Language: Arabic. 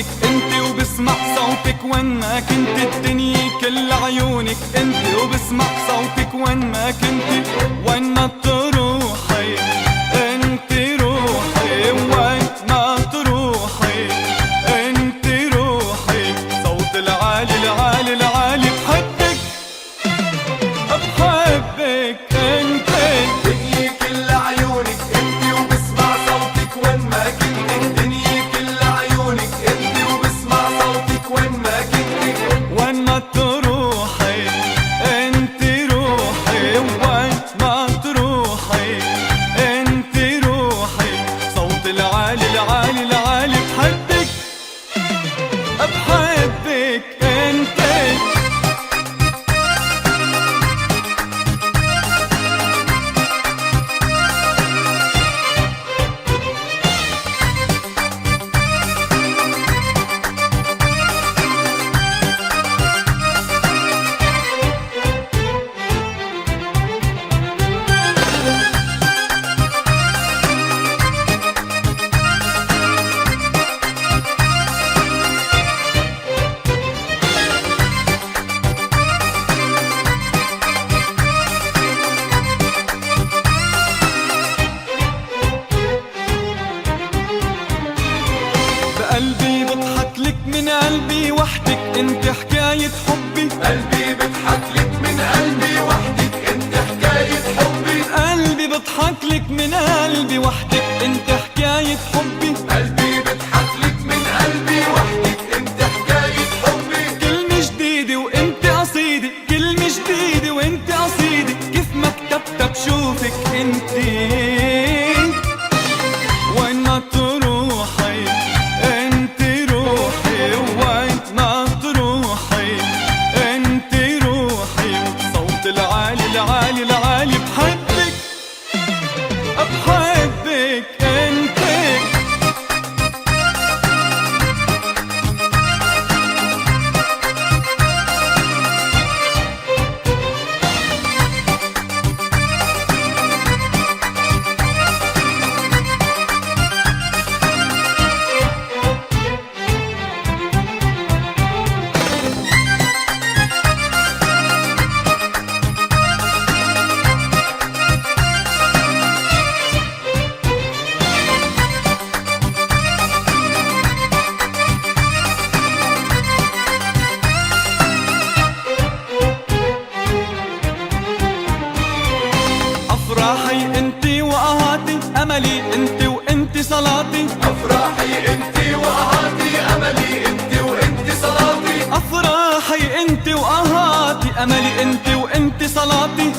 عيونك انت وبسمع صوتك وين ما كنت، الدنيا كل عيونك انت وبسمع صوتك وين ما كنت، وين ما تروحي انت روحي، وين ما تروحي انت روحي. صوت العالي العالي العالي بحبك بحبك انت، الدنيا كل عيونك انت وبسمع صوتك وين ما كنت، الدنيا كل عيونك انت وبسمع صوتك وين ما كنت، وين ما تروحي انت روحي، وين ما تروحي انت روحي. صوت العالي العالي العالي بحبك بحبك انت. قلبي بضحك لك من قلبي وحدك انت حكاية حبي، قلبي بضحك لك من قلبي وحدك انت حكاية حبي، قلبي بضحك لك من قلبي وحدك انت حكاية حبي، قلبي بضحك لك من قلبي وحدك انت حكاية حبي. كلمة جديدة وانت قصيدة، كلمة جديدة وانت قصيدة، كيف ما كتبتها بشوفك انت. وين ما تروحي انت روحي، وين ما تروحي انت روحي. صوت العالي العالي العالي بحبك بحبك انت. افراحي انت وقهاتي، املي انت وانت صلاتي، افراحي انت وقهاتي، املي انت وانت صلاتي، افراحي انت وقهاتي، املي انت وانت صلاتي.